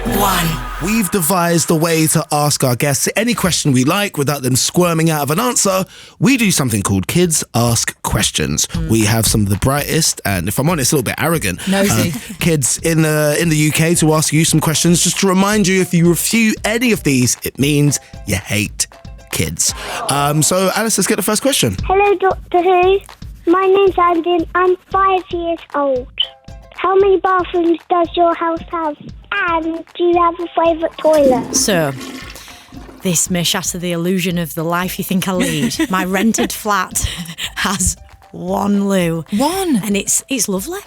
1. We've devised a way to ask our guests any question we like without them squirming out of an answer. We do something called Kids Ask Questions. We have some of the brightest and, if I'm honest, a little bit arrogant kids in the UK to ask you some questions. Just to remind you, if you refute any of these, it means you hate kids. So, Alice, let's get the first question. Hello, Doctor Who. My name's Andy and I'm 5 years old. How many bathrooms does your house have? And do you have a favourite toilet? So, this may shatter the illusion of the life you think I lead. My rented flat has one loo. One? And it's lovely.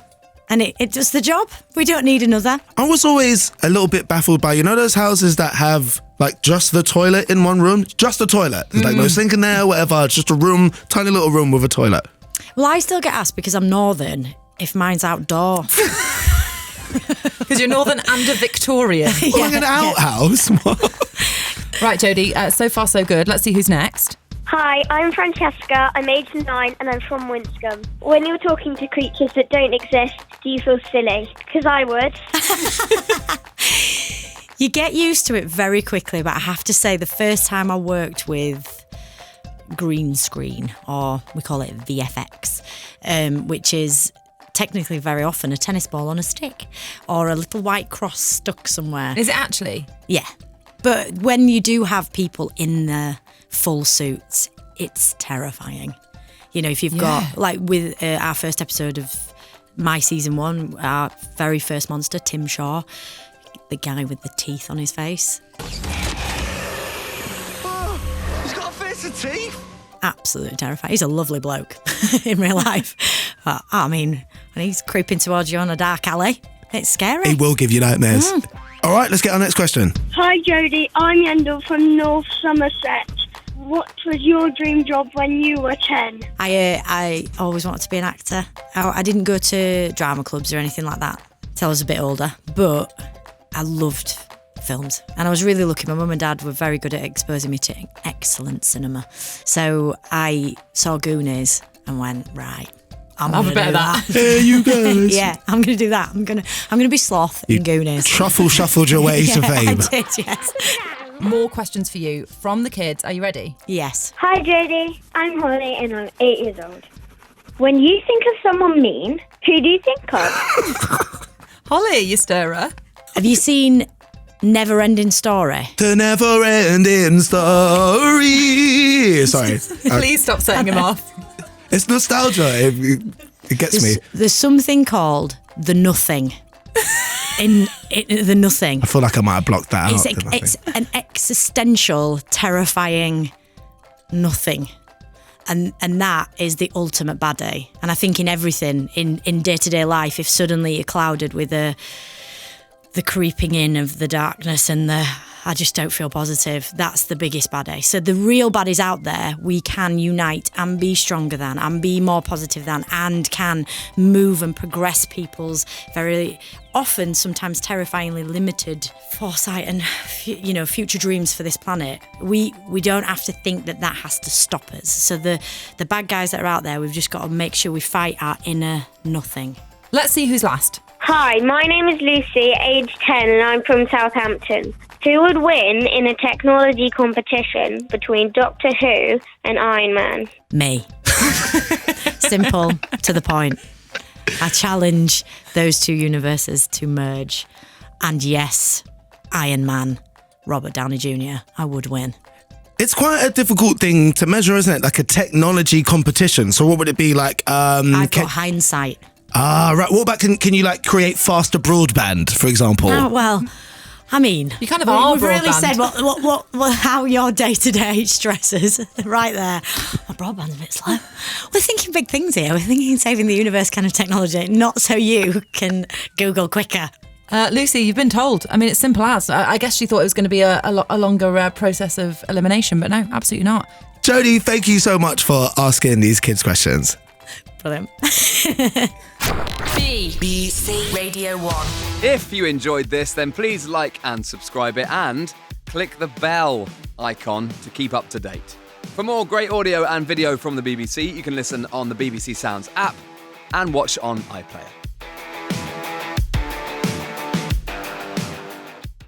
And it does the job. We don't need another. I was always a little bit baffled by, those houses that have like just the toilet in one room? Just the toilet. There's like no sink in there, whatever. It's just a room, tiny little room with a toilet. Well, I still get asked because I'm northern if mine's outdoor. Because you're northern and a Victorian. Like an outhouse. Right, Jodie, so far so good. Let's see who's next. Hi, I'm Francesca. I'm age 9 and I'm from Winscombe. When you're talking to creatures that don't exist, do you feel silly? Because I would. You get used to it very quickly, but I have to say the first time I worked with green screen, or we call it VFX, which is technically very often a tennis ball on a stick or a little white cross stuck somewhere. Is it actually? Yeah. But when you do have people in their full suits, it's terrifying. If you've got, like with our first episode of my season 1, our very first monster, Tim Shaw, the guy with the teeth on his face. Oh, he's got a face of teeth. Absolutely terrifying. He's a lovely bloke in real life. But, when he's creeping towards you on a dark alley, it's scary. He will give you nightmares. All right, let's get our next question. Hi, Jodie. I'm Yendel from North Somerset. What was your dream job when you were 10? I always wanted to be an actor. I didn't go to drama clubs or anything like that till I was a bit older, but I loved films. And I was really lucky. My mum and dad were very good at exposing me to excellent cinema. So I saw Goonies and went, right, I'm going to do that. There you go. Yeah, I'm going to do that. I'm going to be Sloth in Goonies. Shuffled your way to fame. I did, yes. More questions for you from the kids. Are you ready? Yes. Hi, Jodie. I'm Holly and I'm 8 years old. When you think of someone mean, who do you think of? Holly, you stirrer. Have you seen Never Ending Story? The never ending story. Sorry. Please stop setting him off. It's nostalgia. It gets me. There's something called the nothing. In the nothing. I feel like I might have blocked that out. It's an existential, terrifying nothing. And that is the ultimate baddie. And I think in everything, in day-to-day life, if suddenly you're clouded with the creeping in of the darkness and I just don't feel positive, that's the biggest baddie. So the real baddies out there, we can unite and be stronger than and be more positive than and can move and progress people's very often, sometimes terrifyingly limited foresight and future dreams for this planet. We don't have to think that has to stop us. So the bad guys that are out there, we've just got to make sure we fight our inner nothing. Let's see who's last. Hi, my name is Lucy, age 10, and I'm from Southampton. Who would win in a technology competition between Doctor Who and Iron Man? Me. Simple, to the point. I challenge those two universes to merge. And yes, Iron Man, Robert Downey Jr., I would win. It's quite a difficult thing to measure, isn't it? Like a technology competition. So what would it be like? I've got hindsight. Right. What about can you create faster broadband, for example? Oh, well, I mean, you kind of are. We've really said what how your day-to-day stresses right there. My broadband's a bit slow. We're thinking big things here. We're thinking saving the universe kind of technology, not so you can Google quicker. Lucy, you've been told. I mean, it's simple as. I guess she thought it was going to be a longer process of elimination, but no, absolutely not. Jodie, thank you so much for asking these kids questions. Brilliant. BBC Radio 1. If you enjoyed this, then please like and subscribe it and click the bell icon to keep up to date. For more great audio and video from the BBC, you can listen on the BBC Sounds app and watch on iPlayer.